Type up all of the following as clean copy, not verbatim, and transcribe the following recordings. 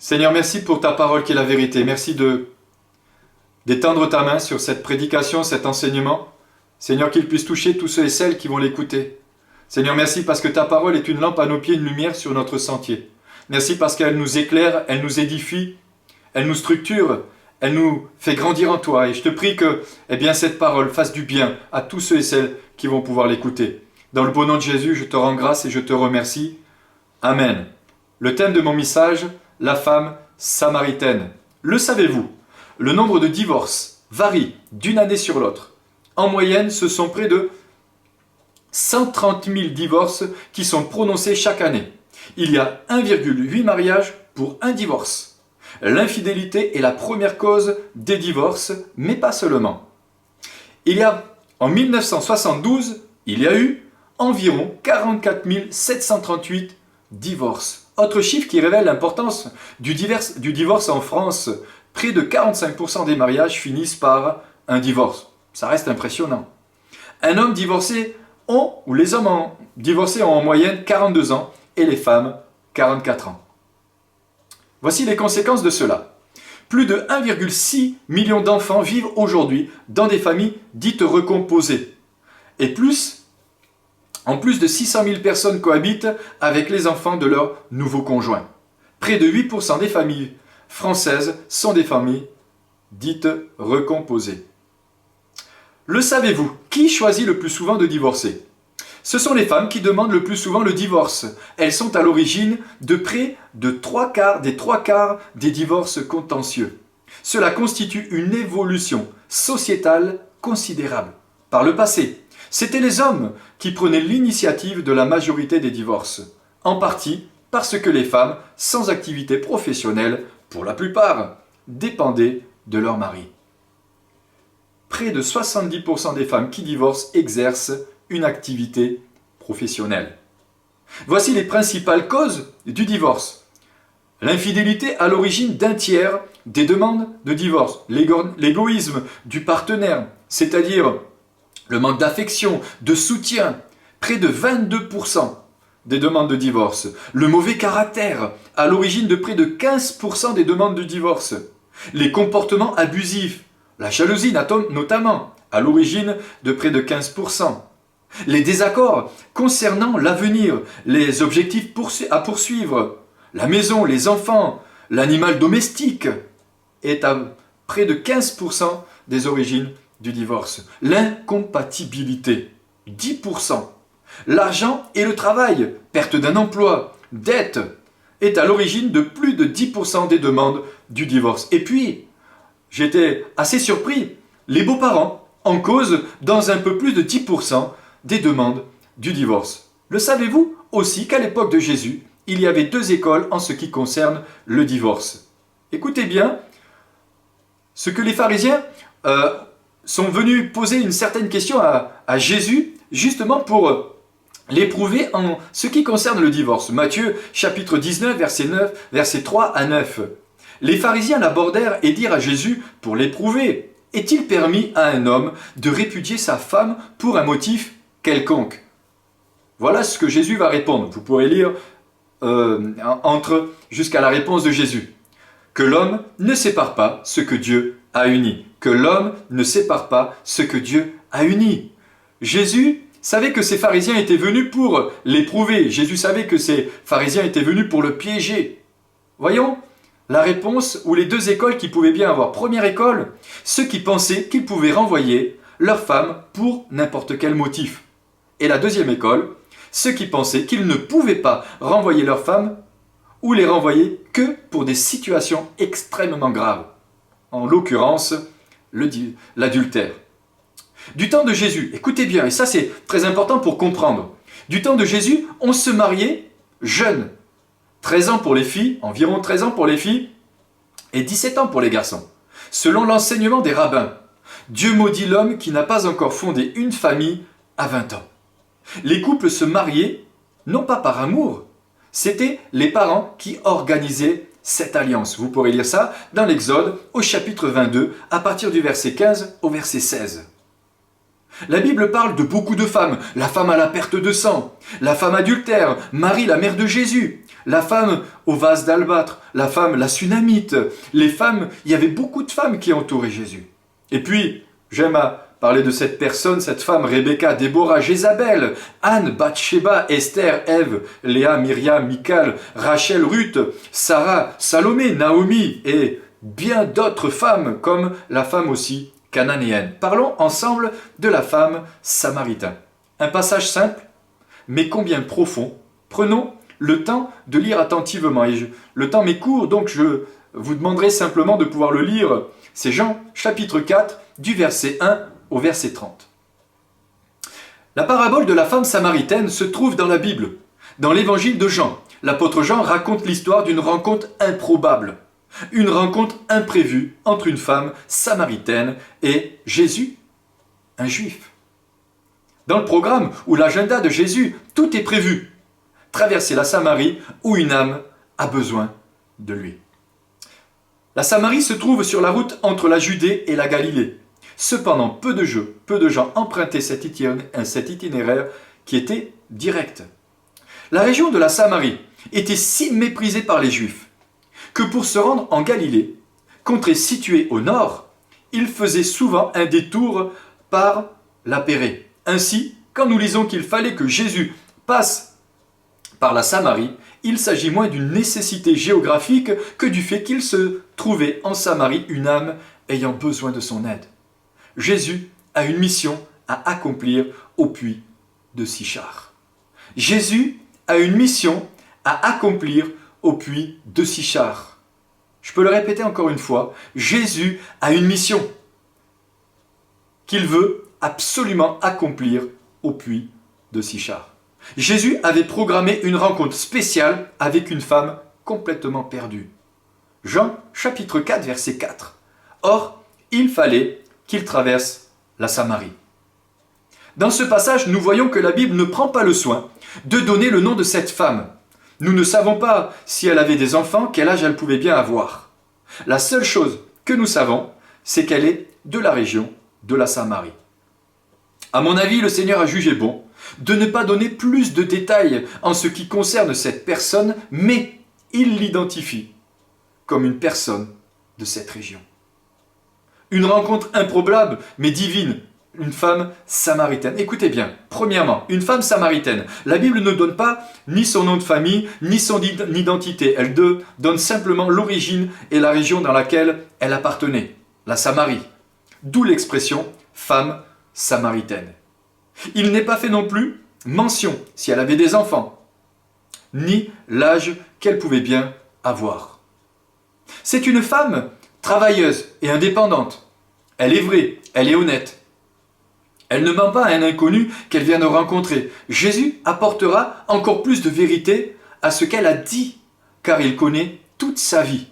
Seigneur, merci pour ta parole qui est la vérité. Merci d'étendre ta main sur cette prédication, cet enseignement. Seigneur, qu'il puisse toucher tous ceux et celles qui vont l'écouter. Seigneur, merci parce que ta parole est une lampe à nos pieds, une lumière sur notre sentier. Merci parce qu'elle nous éclaire, elle nous édifie, elle nous structure, elle nous fait grandir en toi. Et je te prie que cette parole fasse du bien à tous ceux et celles qui vont pouvoir l'écouter. Dans le beau nom de Jésus, je te rends grâce et je te remercie. Amen. Le thème de mon message, la femme samaritaine. Le savez-vous? Le nombre de divorces varie d'une année sur l'autre. En moyenne, ce sont près de 130 000 divorces qui sont prononcés chaque année. Il y a 1,8 mariages pour un divorce. L'infidélité est la première cause des divorces, mais pas seulement. En 1972, il y a eu environ 44 738 divorces. Autre chiffre qui révèle l'importance du divorce en France, près de 45% des mariages finissent par un divorce. Ça reste impressionnant. Les hommes divorcés ont en moyenne 42 ans et les femmes 44 ans. Voici les conséquences de cela. Plus de 1,6 million d'enfants vivent aujourd'hui dans des familles dites recomposées. En plus de 600 000 personnes cohabitent avec les enfants de leur nouveau conjoint. Près de 8% des familles françaises sont des familles dites recomposées. Le savez-vous? Qui choisit le plus souvent de divorcer? Ce sont les femmes qui demandent le plus souvent le divorce. Elles sont à l'origine de près des trois quarts des divorces contentieux. Cela constitue une évolution sociétale considérable. Par le passé, c'était les hommes qui prenaient l'initiative de la majorité des divorces, en partie parce que les femmes, sans activité professionnelle, pour la plupart, dépendaient de leur mari. Près de 70% des femmes qui divorcent exercent une activité professionnelle. Voici les principales causes du divorce. L'infidélité à l'origine d'un tiers des demandes de divorce, l'égoïsme du partenaire, c'est-à-dire le manque d'affection, de soutien, près de 22% des demandes de divorce. Le mauvais caractère, à l'origine de près de 15% des demandes de divorce. Les comportements abusifs, la jalousie notamment, à l'origine de près de 15%. Les désaccords concernant l'avenir, les objectifs à poursuivre, la maison, les enfants, l'animal domestique est à près de 15% des origines du divorce. L'incompatibilité, 10%. L'argent et le travail, perte d'un emploi, dette, est à l'origine de plus de 10% des demandes du divorce. Et puis, j'étais assez surpris, les beaux-parents en cause dans un peu plus de 10% des demandes du divorce. Le savez-vous aussi qu'à l'époque de Jésus, il y avait 2 écoles en ce qui concerne le divorce? Écoutez bien, ce que les pharisiens sont venus poser une certaine question à Jésus, justement pour l'éprouver en ce qui concerne le divorce. Matthieu chapitre 19, versets 3 à 9. Les pharisiens l'abordèrent et dirent à Jésus pour l'éprouver: est-il permis à un homme de répudier sa femme pour un motif quelconque? Voilà ce que Jésus va répondre. Vous pourrez lire jusqu'à la réponse de Jésus. Que l'homme ne sépare pas ce que Dieu a uni. Que l'homme ne sépare pas ce que Dieu a uni. Jésus savait que ces pharisiens étaient venus pour l'éprouver. Jésus savait que ces pharisiens étaient venus pour le piéger. Voyons la réponse ou les 2 écoles qui pouvaient bien avoir. Première école, ceux qui pensaient qu'ils pouvaient renvoyer leur femme pour n'importe quel motif. Et la deuxième école, ceux qui pensaient qu'ils ne pouvaient pas renvoyer leur femme ou les renvoyer que pour des situations extrêmement graves. En l'occurrence, l'adultère. Du temps de Jésus, écoutez bien, et ça c'est très important pour comprendre. Du temps de Jésus, on se mariait jeune. 13 ans pour les filles, environ 13 ans pour les filles, et 17 ans pour les garçons. Selon l'enseignement des rabbins, Dieu maudit l'homme qui n'a pas encore fondé une famille à 20 ans. Les couples se mariaient, non pas par amour, c'était les parents qui organisaient cette alliance. Vous pourrez lire ça dans l'Exode au chapitre 22, à partir du verset 15 au verset 16. La Bible parle de beaucoup de femmes, la femme à la perte de sang, la femme adultère, Marie la mère de Jésus, la femme au vase d'albâtre, la femme, la Sunamite, les femmes, il y avait beaucoup de femmes qui entouraient Jésus. Et puis, j'aime à parler de cette personne, cette femme, Rebecca, Déborah, Jézabel, Anne, Bathsheba, Esther, Ève, Léa, Myriam, Michal, Rachel, Ruth, Sarah, Salomé, Naomi et bien d'autres femmes, comme la femme aussi cananéenne. Parlons ensemble de la femme samaritaine. Un passage simple, mais combien profond. Prenons le temps de lire attentivement. Le temps m'est court, donc je vous demanderai simplement de pouvoir le lire. C'est Jean, chapitre 4, du verset 1 au verset 30. La parabole de la femme samaritaine se trouve dans la Bible. Dans l'évangile de Jean, l'apôtre Jean raconte l'histoire d'une rencontre improbable. Une rencontre imprévue entre une femme samaritaine et Jésus, un juif. Dans le programme ou l'agenda de Jésus, tout est prévu. Traverser la Samarie où une âme a besoin de lui. La Samarie se trouve sur la route entre la Judée et la Galilée. Cependant, peu de gens empruntaient cet itinéraire qui était direct. La région de la Samarie était si méprisée par les Juifs que pour se rendre en Galilée, contrée située au nord, il faisait souvent un détour par la Pérée. Ainsi, quand nous lisons qu'il fallait que Jésus passe par la Samarie, il s'agit moins d'une nécessité géographique que du fait qu'il se trouvait en Samarie une âme ayant besoin de son aide. Jésus a une mission à accomplir au puits de Sichar. Jésus a une mission à accomplir au puits de Sichar. Je peux le répéter encore une fois, Jésus a une mission qu'il veut absolument accomplir au puits de Sichar. Jésus avait programmé une rencontre spéciale avec une femme complètement perdue. Jean chapitre 4 verset 4. Or, il fallait qu'il traverse la Samarie. Dans ce passage, nous voyons que la Bible ne prend pas le soin de donner le nom de cette femme. Nous ne savons pas si elle avait des enfants, quel âge elle pouvait bien avoir. La seule chose que nous savons, c'est qu'elle est de la région de la Samarie. À mon avis, le Seigneur a jugé bon de ne pas donner plus de détails en ce qui concerne cette personne, mais il l'identifie comme une personne de cette région. Une rencontre improbable, mais divine, une femme samaritaine. Écoutez bien, premièrement, une femme samaritaine. La Bible ne donne pas ni son nom de famille, ni son identité. Elle donne simplement l'origine et la région dans laquelle elle appartenait, la Samarie. D'où l'expression femme samaritaine. Il n'est pas fait non plus mention si elle avait des enfants, ni l'âge qu'elle pouvait bien avoir. C'est une femme travailleuse et indépendante. Elle est vraie, elle est honnête. Elle ne ment pas à un inconnu qu'elle vient de rencontrer. Jésus apportera encore plus de vérité à ce qu'elle a dit, car il connaît toute sa vie.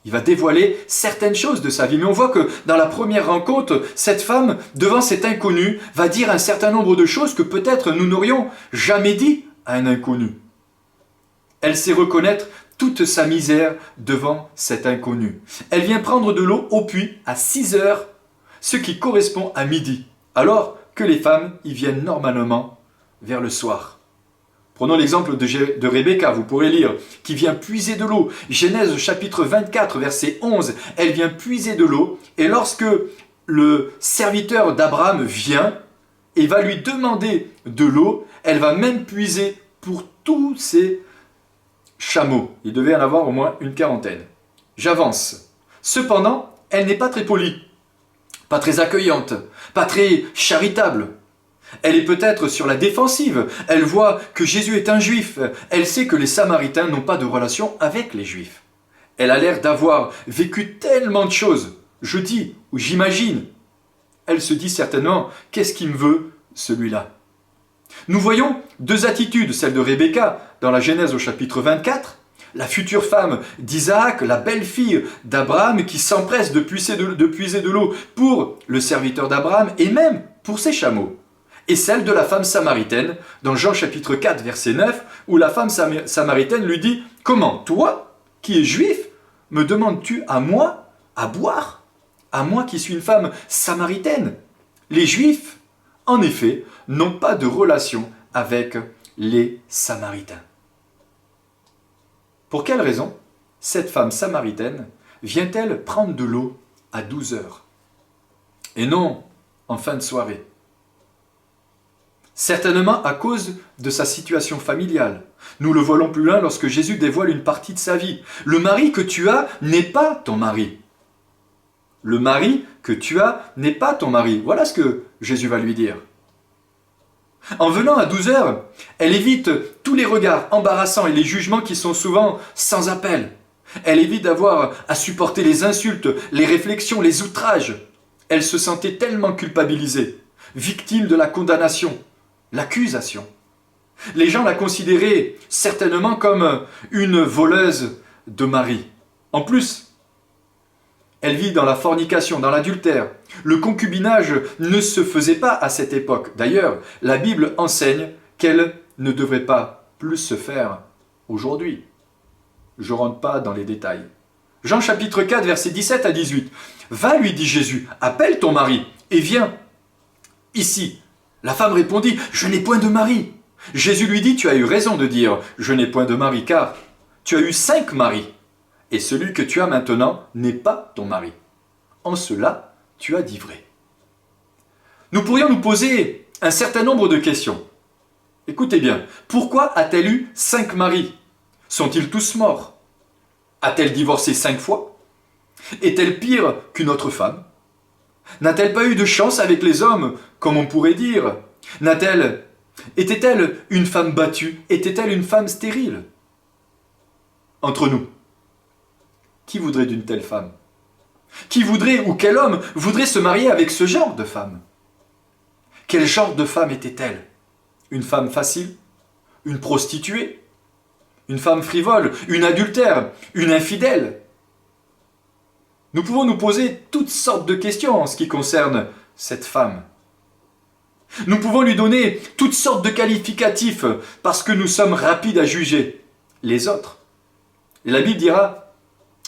Il va dévoiler certaines choses de sa vie. Mais on voit que dans la première rencontre, cette femme, devant cet inconnu, va dire un certain nombre de choses que peut-être nous n'aurions jamais dit à un inconnu. Elle sait reconnaître toute sa misère devant cet inconnu. Elle vient prendre de l'eau au puits à 6 heures, ce qui correspond à midi, alors que les femmes y viennent normalement vers le soir. Prenons l'exemple de Rebecca, vous pourrez lire, qui vient puiser de l'eau. Genèse chapitre 24, verset 11, elle vient puiser de l'eau, et lorsque le serviteur d'Abraham vient et va lui demander de l'eau, elle va même puiser pour tous ses chameaux. Il devait en avoir au moins une quarantaine. J'avance. Cependant, elle n'est pas très polie, pas très accueillante, pas très charitable. Elle est peut-être sur la défensive. Elle voit que Jésus est un juif. Elle sait que les Samaritains n'ont pas de relation avec les Juifs. Elle a l'air d'avoir vécu tellement de choses. Je dis, ou j'imagine. Elle se dit certainement, qu'est-ce qu'il me veut, celui-là? Nous voyons deux attitudes, celle de Rebecca dans la Genèse au chapitre 24, la future femme d'Isaac, la belle-fille d'Abraham qui s'empresse de puiser de l'eau pour le serviteur d'Abraham et même pour ses chameaux. Et celle de la femme samaritaine, dans Jean chapitre 4, verset 9, où la femme samaritaine lui dit « Comment, toi, qui es juif, me demandes-tu à moi à boire? À moi qui suis une femme samaritaine ?» Les Juifs, en effet, n'ont pas de relation avec les Samaritains. Pour quelle raison cette femme samaritaine vient-elle prendre de l'eau à 12 heures et non en fin de soirée? Certainement à cause de sa situation familiale. Nous le voyons plus loin lorsque Jésus dévoile une partie de sa vie. Le mari que tu as n'est pas ton mari. Le mari que tu as n'est pas ton mari. Voilà ce que Jésus va lui dire. En venant à 12 heures, elle évite tous les regards embarrassants et les jugements qui sont souvent sans appel. Elle évite d'avoir à supporter les insultes, les réflexions, les outrages. Elle se sentait tellement culpabilisée, victime de la condamnation, l'accusation. Les gens la considéraient certainement comme une voleuse de mari. En plus, elle vit dans la fornication, dans l'adultère. Le concubinage ne se faisait pas à cette époque. D'ailleurs, la Bible enseigne qu'elle ne devrait pas plus se faire aujourd'hui. Je ne rentre pas dans les détails. Jean chapitre 4, versets 17 à 18. « Va, lui dit Jésus, appelle ton mari et viens ici. » La femme répondit, « Je n'ai point de mari. » Jésus lui dit, « Tu as eu raison de dire, je n'ai point de mari, car tu as eu 5 maris. Et celui que tu as maintenant n'est pas ton mari. En cela, tu as dit vrai. » Nous pourrions nous poser un certain nombre de questions. Écoutez bien, pourquoi a-t-elle eu 5 maris? Sont-ils tous morts? A-t-elle divorcé 5 fois? Est-elle pire qu'une autre femme? N'a-t-elle pas eu de chance avec les hommes, comme on pourrait dire? Était-elle une femme battue? Était-elle une femme stérile? Entre nous, qui voudrait d'une telle femme? Qui voudrait, ou quel homme voudrait se marier avec ce genre de femme? Quel genre de femme était-elle? Une femme facile? Une prostituée? Une femme frivole? Une adultère? Une infidèle? Nous pouvons nous poser toutes sortes de questions en ce qui concerne cette femme. Nous pouvons lui donner toutes sortes de qualificatifs parce que nous sommes rapides à juger les autres. Et la Bible dira,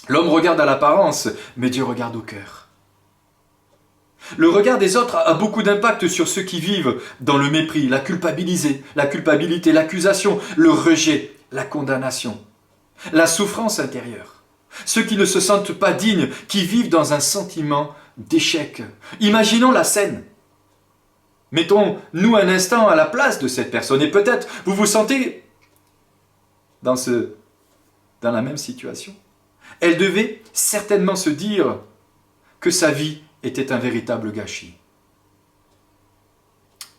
l'homme regarde à l'apparence, mais Dieu regarde au cœur. Le regard des autres a beaucoup d'impact sur ceux qui vivent dans le mépris, la culpabilité, l'accusation, le rejet, la condamnation, la souffrance intérieure. Ceux qui ne se sentent pas dignes, qui vivent dans un sentiment d'échec. Imaginons la scène. Mettons-nous un instant à la place de cette personne et peut-être vous vous sentez dans la même situation. Elle devait certainement se dire que sa vie était un véritable gâchis.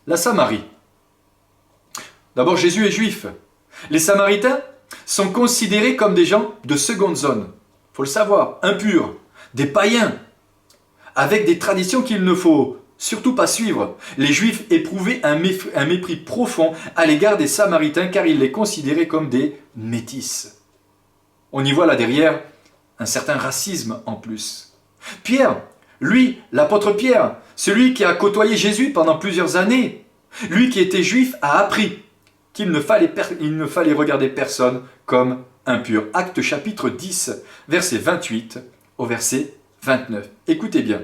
La Samarie. D'abord, Jésus est juif. Les Samaritains sont considérés comme des gens de seconde zone. Il faut le savoir, impurs, des païens, avec des traditions qu'il ne faut surtout pas suivre. Les Juifs éprouvaient un mépris profond à l'égard des Samaritains car ils les considéraient comme des métis. On y voit là derrière un certain racisme en plus. Pierre, lui, l'apôtre Pierre, celui qui a côtoyé Jésus pendant plusieurs années, lui qui était juif, a appris qu'il ne fallait regarder personne comme impur. Actes chapitre 10, verset 28 au verset 29. Écoutez bien.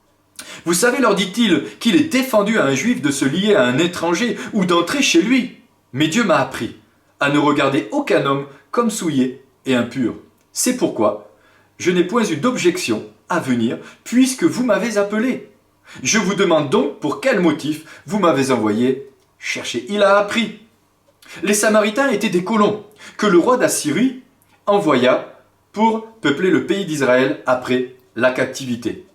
« Vous savez, leur dit-il, qu'il est défendu à un juif de se lier à un étranger ou d'entrer chez lui. Mais Dieu m'a appris à ne regarder aucun homme comme souillé et impur. C'est pourquoi je n'ai point eu d'objection à venir, puisque vous m'avez appelé. Je vous demande donc pour quel motif vous m'avez envoyé chercher. » Il a appris. Les Samaritains étaient des colons que le roi d'Assyrie envoya pour peupler le pays d'Israël après la captivité.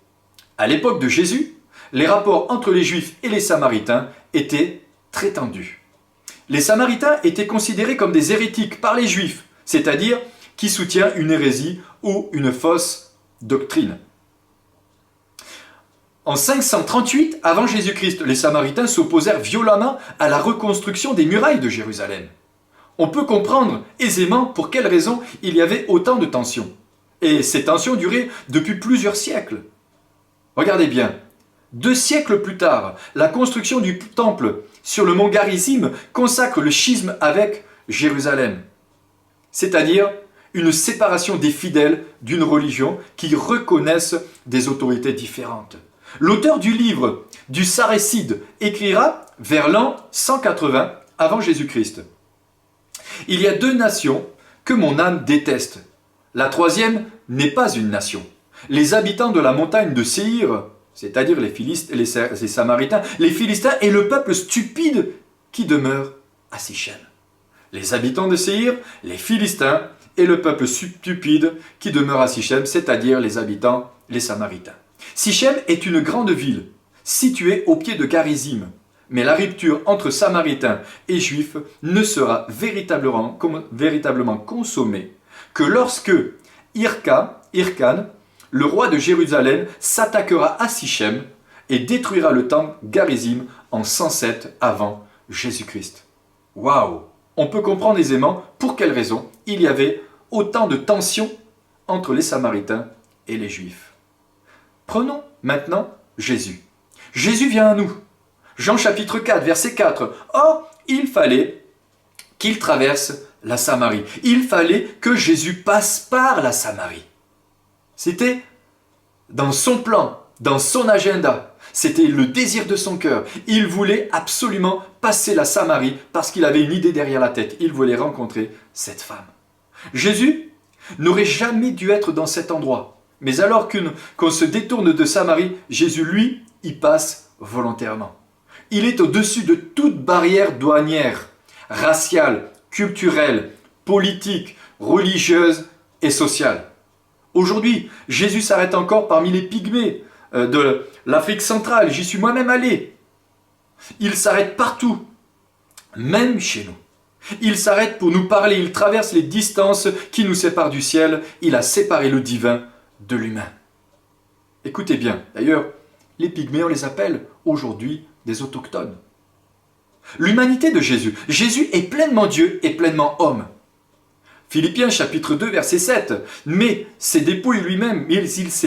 À l'époque de Jésus, les rapports entre les Juifs et les Samaritains étaient très tendus. Les Samaritains étaient considérés comme des hérétiques par les Juifs, c'est-à-dire qui soutient une hérésie ou une fausse doctrine. En 538 avant Jésus-Christ, les Samaritains s'opposèrent violemment à la reconstruction des murailles de Jérusalem. On peut comprendre aisément pour quelles raisons il y avait autant de tensions. Et ces tensions duraient depuis plusieurs siècles. Regardez bien, 2 siècles plus tard, la construction du temple sur le mont Garizim consacre le schisme avec Jérusalem, c'est-à-dire une séparation des fidèles d'une religion qui reconnaissent des autorités différentes. L'auteur du livre du Sarrécide écrira vers l'an 180 avant Jésus-Christ. Il y a 2 nations que mon âme déteste. La troisième n'est pas une nation. Les habitants de la montagne de Séhir, c'est-à-dire les Samaritains, les Philistins et le peuple stupide qui demeure à Sichem. Les habitants de Séhir, les Philistins et le peuple stupide qui demeure à Sichem, c'est-à-dire les habitants, les Samaritains. Sichem est une grande ville, située au pied de Garizim, mais la rupture entre Samaritains et Juifs ne sera véritablement consommée que lorsque Hircan, le roi de Jérusalem, s'attaquera à Sichem et détruira le temple Garizim en 107 avant Jésus-Christ. Waouh! On peut comprendre aisément pour quelle raison il y avait autant de tensions entre les Samaritains et les Juifs. Prenons maintenant Jésus. Jésus vient à nous. Jean chapitre 4, verset 4. Or, il fallait qu'il traverse la Samarie. Il fallait que Jésus passe par la Samarie. C'était dans son plan, dans son agenda. C'était le désir de son cœur. Il voulait absolument passer la Samarie parce qu'il avait une idée derrière la tête. Il voulait rencontrer cette femme. Jésus n'aurait jamais dû être dans cet endroit. Mais alors qu'on se détourne de Samarie, Jésus, lui, y passe volontairement. Il est au-dessus de toute barrière douanière, raciale, culturelle, politique, religieuse et sociale. Aujourd'hui, Jésus s'arrête encore parmi les pygmées de l'Afrique centrale. J'y suis moi-même allé. Il s'arrête partout, même chez nous. Il s'arrête pour nous parler. Il traverse les distances qui nous séparent du ciel. Il a séparé le divin de l'humain. Écoutez bien, d'ailleurs, les pygmées, on les appelle aujourd'hui des autochtones. L'humanité de Jésus. Jésus est pleinement Dieu et pleinement homme. Philippiens chapitre 2 verset 7. Mais il s'est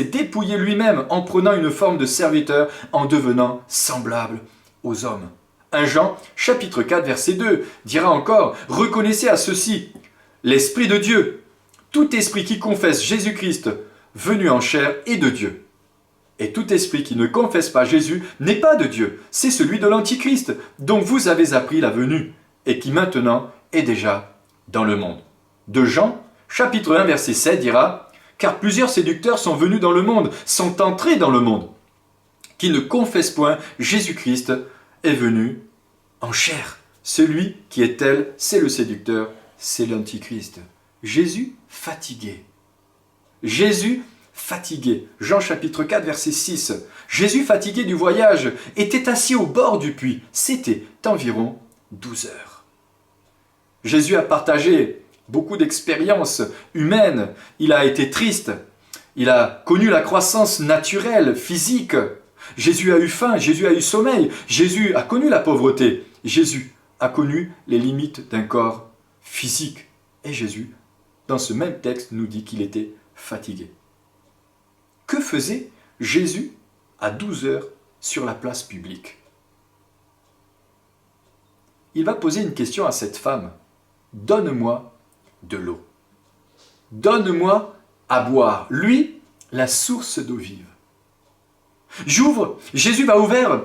dépouillé lui-même en prenant une forme de serviteur, en devenant semblable aux hommes. 1 Jean chapitre 4 verset 2 dira encore: reconnaissez à ceci l'Esprit de Dieu. Tout esprit qui confesse Jésus-Christ venu en chair est de Dieu. Et tout esprit qui ne confesse pas Jésus n'est pas de Dieu. C'est celui de l'Antichrist, dont vous avez appris la venue, et qui maintenant est déjà dans le monde. De Jean, chapitre 1, verset 7 dira: car plusieurs séducteurs sont venus dans le monde, sont entrés dans le monde, qui ne confessent point Jésus-Christ est venu en chair. Celui qui est tel, c'est le séducteur, c'est l'Antichrist. Jésus fatigué. Jésus fatigué. Jean chapitre 4 verset 6. Jésus fatigué du voyage était assis au bord du puits. C'était environ 12 heures. Jésus a partagé beaucoup d'expériences humaines. Il a été triste. Il a connu la croissance naturelle, physique. Jésus a eu faim, Jésus a eu sommeil. Jésus a connu la pauvreté. Jésus a connu les limites d'un corps physique. Et Jésus, dans ce même texte, nous dit qu'il était fatigué. Que faisait Jésus à 12 heures sur la place publique? Il va poser une question à cette femme. Donne-moi de l'eau. Donne-moi à boire. Lui, la source d'eau vive. Jésus va ouvrir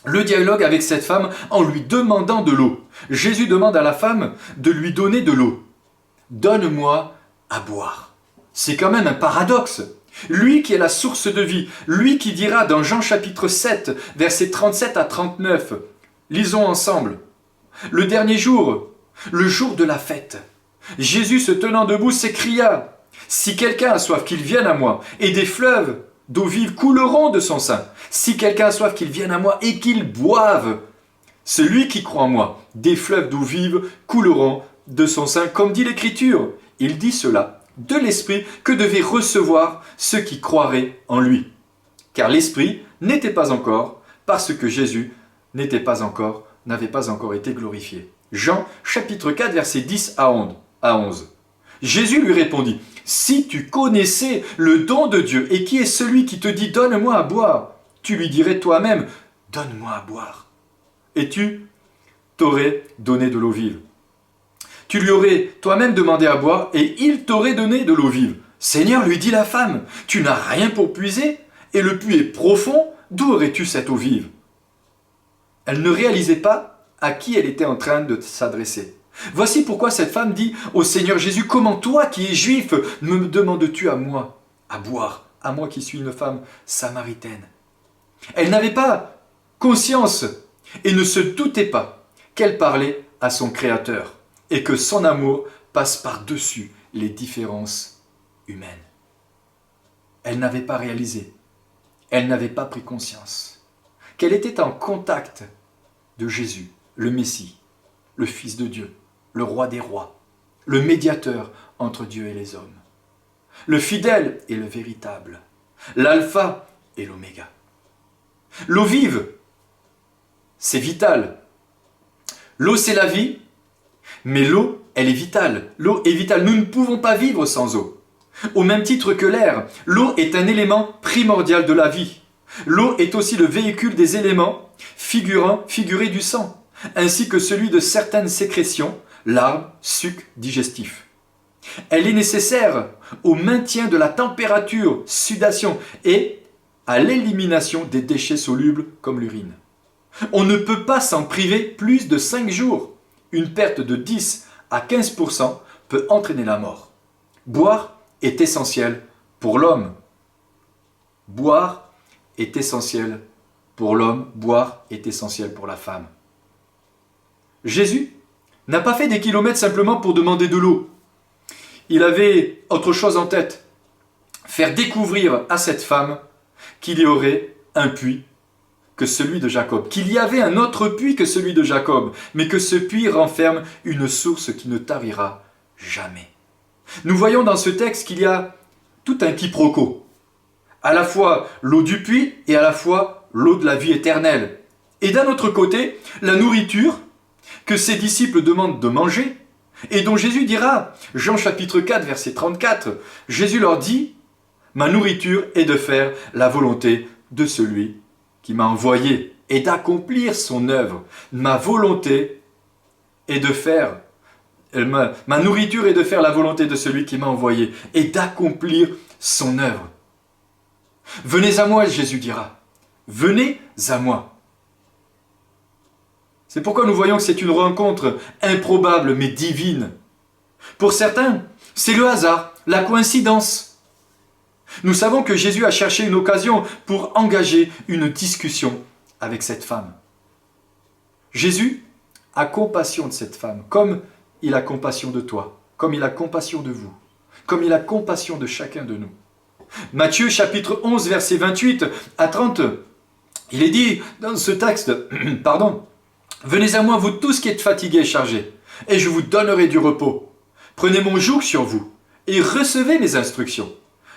le dialogue avec cette femme en lui demandant de l'eau. Jésus demande à la femme de lui donner de l'eau. Donne-moi à boire. C'est quand même un paradoxe. Lui qui est la source de vie, lui qui dira dans Jean chapitre 7, versets 37 à 39, lisons ensemble. Le dernier jour, le jour de la fête, Jésus se tenant debout s'écria: si quelqu'un a soif, qu'il vienne à moi, et des fleuves d'eau vive couleront de son sein. Si quelqu'un a soif, qu'il vienne à moi et qu'il boive. Celui qui croit en moi, des fleuves d'eau vive couleront de son sein, comme dit l'Écriture. Il dit cela de l'Esprit que devaient recevoir ceux qui croiraient en lui. Car l'Esprit n'était pas encore, parce que Jésus n'avait pas encore été glorifié. Jean chapitre 4 versets 10 à 11. Jésus lui répondit: si tu connaissais le don de Dieu et qui est celui qui te dit donne-moi à boire, tu lui dirais toi-même donne-moi à boire. Et tu t'aurais donné de l'eau vive. Tu lui aurais toi-même demandé à boire et il t'aurait donné de l'eau vive. Seigneur, lui dit la femme, tu n'as rien pour puiser et le puits est profond, d'où aurais-tu cette eau vive? Elle ne réalisait pas à qui elle était en train de s'adresser. Voici pourquoi cette femme dit au Seigneur Jésus, comment toi qui es juif me demandes-tu à moi à boire, à moi qui suis une femme samaritaine? Elle n'avait pas conscience et ne se doutait pas qu'elle parlait à son Créateur et que son amour passe par-dessus les différences humaines. Elle n'avait pas réalisé, elle n'avait pas pris conscience qu'elle était en contact de Jésus, le Messie, le Fils de Dieu, le Roi des rois, le médiateur entre Dieu et les hommes, le fidèle et le véritable, l'alpha et l'oméga. L'eau vive, c'est vital. L'eau, c'est la vie, mais l'eau, elle est vitale. L'eau est vitale. Nous ne pouvons pas vivre sans eau. Au même titre que l'air, l'eau est un élément primordial de la vie. L'eau est aussi le véhicule des éléments figurés du sang, ainsi que celui de certaines sécrétions, larves, sucs digestifs. Elle est nécessaire au maintien de la température, sudation et à l'élimination des déchets solubles comme l'urine. On ne peut pas s'en priver plus de 5 jours. Une perte de 10 à 15% peut entraîner la mort. Boire est essentiel pour l'homme. Boire est essentiel pour l'homme. Boire est essentiel pour la femme. Jésus n'a pas fait des kilomètres simplement pour demander de l'eau. Il avait autre chose en tête. Faire découvrir à cette femme qu'il y aurait un puits que celui de Jacob, qu'il y avait un autre puits que celui de Jacob, mais que ce puits renferme une source qui ne tarira jamais. Nous voyons dans ce texte qu'il y a tout un quiproquo. À la fois l'eau du puits et à la fois l'eau de la vie éternelle. Et d'un autre côté, la nourriture que ses disciples demandent de manger et dont Jésus dira, Jean chapitre 4 verset 34, Jésus leur dit, ma nourriture est de faire la volonté de celui qui m'a envoyé et d'accomplir son œuvre. Ma volonté est de faire, ma nourriture est de faire la volonté de celui qui m'a envoyé et d'accomplir son œuvre. Venez à moi, Jésus dira. Venez à moi. C'est pourquoi nous voyons que c'est une rencontre improbable mais divine. Pour certains, c'est le hasard, la coïncidence. Nous savons que Jésus a cherché une occasion pour engager une discussion avec cette femme. Jésus a compassion de cette femme, comme il a compassion de toi, comme il a compassion de vous, comme il a compassion de chacun de nous. Matthieu chapitre 11 verset 28 à 30, il est dit dans ce texte, venez à moi vous tous qui êtes fatigués et chargés, et je vous donnerai du repos. Prenez mon joug sur vous et recevez mes instructions,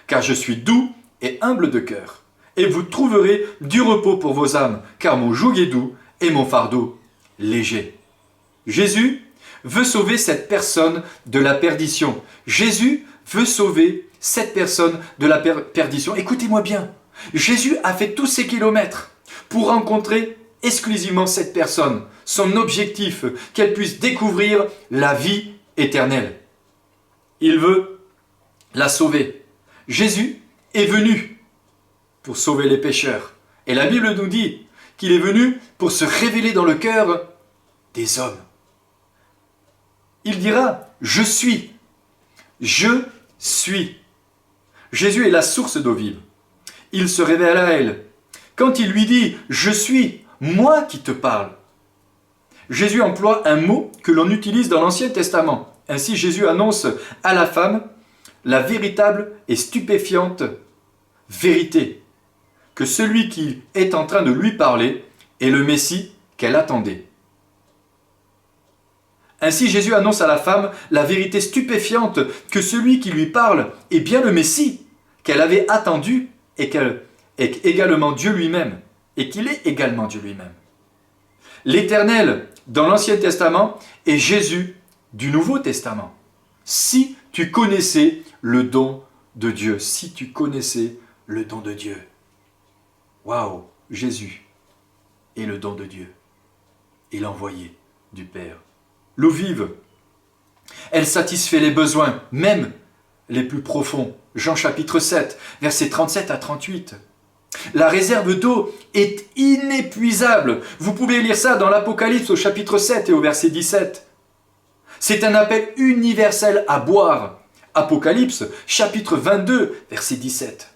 car je suis doux et humble de cœur, et vous trouverez du repos pour vos âmes, car mon joug est doux et mon fardeau léger. Jésus veut sauver cette personne de la perdition. Jésus veut sauver cette personne de la perdition. Écoutez-moi bien, Jésus a fait tous ces kilomètres pour rencontrer exclusivement cette personne. Son objectif, qu'elle puisse découvrir la vie éternelle. Il veut la sauver. Jésus est venu pour sauver les pécheurs. Et la Bible nous dit qu'il est venu pour se révéler dans le cœur des hommes. Il dira, je suis. Je suis. Jésus est la source d'eau vive. Il se révèle à elle. Quand il lui dit, je suis, moi qui te parle. Jésus emploie un mot que l'on utilise dans l'Ancien Testament. Ainsi, Jésus annonce à la femme la véritable et stupéfiante vérité, que celui qui est en train de lui parler est le Messie qu'elle attendait. Ainsi, Jésus annonce à la femme la vérité stupéfiante que celui qui lui parle est bien le Messie qu'elle avait attendu et qu'elle est également Dieu lui-même, et qu'il est également Dieu lui-même. L'Éternel, dans l'Ancien Testament, est Jésus du Nouveau Testament. Si tu connaissais le don de Dieu, si tu connaissais le don de Dieu. Waouh, Jésus est le don de Dieu et l'envoyé du Père. L'eau vive, elle satisfait les besoins, même les plus profonds. Jean chapitre 7, versets 37 à 38. La réserve d'eau est inépuisable. Vous pouvez lire ça dans l'Apocalypse au chapitre 7 et au verset 17. C'est un appel universel à boire. Apocalypse, chapitre 22, verset 17.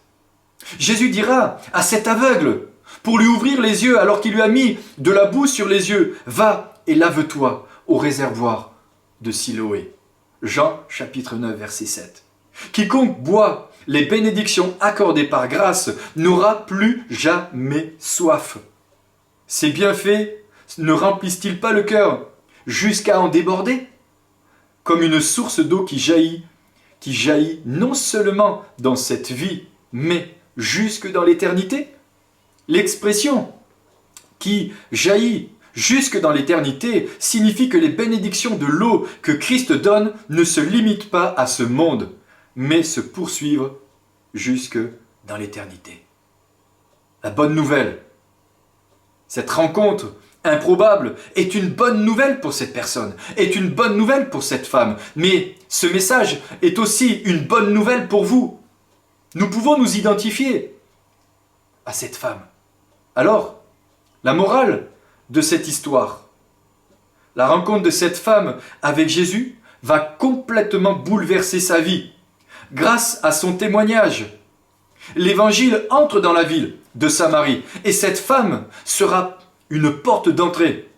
Jésus dira à cet aveugle, pour lui ouvrir les yeux alors qu'il lui a mis de la boue sur les yeux, « Va et lave-toi au réservoir de Siloé. » Jean, chapitre 9, verset 7. Quiconque boit les bénédictions accordées par grâce n'aura plus jamais soif. Ces bienfaits ne remplissent-ils pas le cœur jusqu'à en déborder? Comme une source d'eau qui jaillit non seulement dans cette vie, mais jusque dans l'éternité? L'expression qui jaillit jusque dans l'éternité signifie que les bénédictions de l'eau que Christ donne ne se limitent pas à ce monde, mais se poursuivent jusque dans l'éternité. La bonne nouvelle, cette rencontre improbable est une bonne nouvelle pour cette personne, est une bonne nouvelle pour cette femme, mais ce message est aussi une bonne nouvelle pour vous. Nous pouvons nous identifier à cette femme. Alors, la morale de cette histoire, la rencontre de cette femme avec Jésus va complètement bouleverser sa vie. Grâce à son témoignage, l'évangile entre dans la ville de Samarie et cette femme sera une porte d'entrée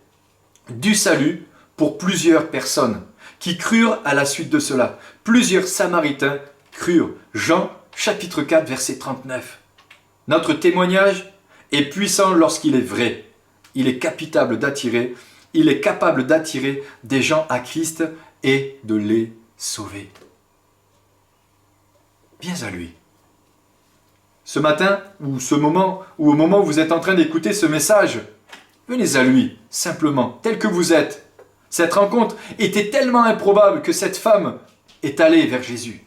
du salut pour plusieurs personnes qui crurent à la suite de cela. Plusieurs Samaritains crurent. Jean chapitre 4 verset 39. Notre témoignage est puissant lorsqu'il est vrai. Il est capable d'attirer des gens à Christ et de les sauver. Viens à lui. Ce matin, ou ce moment, ou au moment où vous êtes en train d'écouter ce message, venez à lui, simplement, tel que vous êtes. Cette rencontre était tellement improbable que cette femme est allée vers Jésus.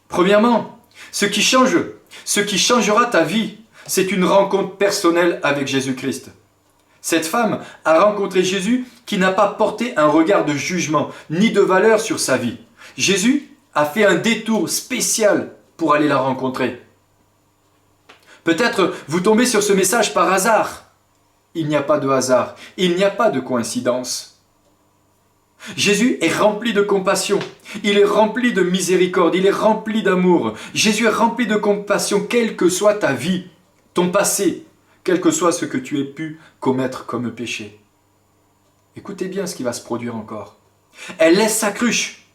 Premièrement, ce qui changera ta vie, c'est une rencontre personnelle avec Jésus-Christ. Cette femme a rencontré Jésus qui n'a pas porté un regard de jugement ni de valeur sur sa vie. Jésus a fait un détour spécial pour aller la rencontrer. Peut-être vous tombez sur ce message par hasard. Il n'y a pas de hasard, il n'y a pas de coïncidence. Jésus est rempli de compassion, il est rempli de miséricorde, il est rempli d'amour. Jésus est rempli de compassion, quelle que soit ta vie, ton passé, quel que soit ce que tu aies pu commettre comme péché. Écoutez bien ce qui va se produire encore. Elle laisse sa cruche,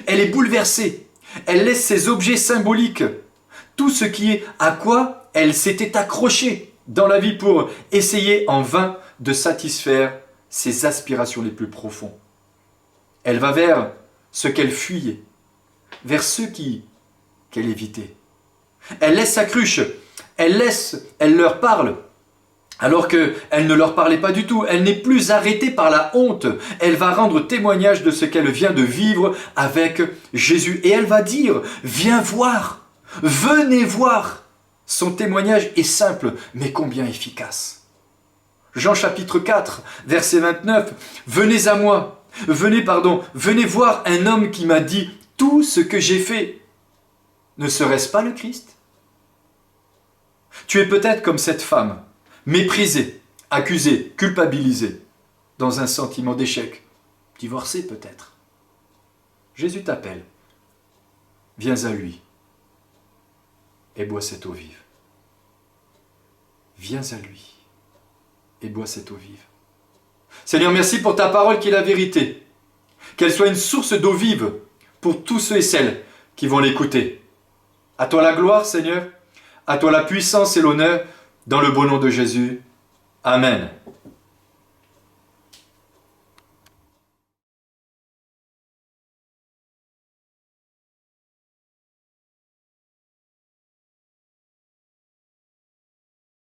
elle est bouleversée, elle laisse ses objets symboliques, tout ce qui est à quoi elle s'était accrochée dans la vie pour essayer en vain de satisfaire ses aspirations les plus profondes. Elle va vers ce qu'elle fuyait, vers ceux qu'elle évitait. Elle laisse sa cruche, elle leur parle, alors qu'elle ne leur parlait pas du tout. Elle n'est plus arrêtée par la honte. Elle va rendre témoignage de ce qu'elle vient de vivre avec Jésus. Et elle va dire, viens voir, venez voir. Son témoignage est simple, mais combien efficace. Jean chapitre 4, verset 29, venez à moi, venez voir un homme qui m'a dit tout ce que j'ai fait. Ne serait-ce pas le Christ? Tu es peut-être comme cette femme, méprisée, accusée, culpabilisée, dans un sentiment d'échec, divorcée peut-être. Jésus t'appelle, viens à lui et bois cette eau vive. Viens à lui et bois cette eau vive. Seigneur, merci pour ta parole qui est la vérité. Qu'elle soit une source d'eau vive pour tous ceux et celles qui vont l'écouter. À toi la gloire, Seigneur. À toi la puissance et l'honneur, dans le beau nom de Jésus. Amen.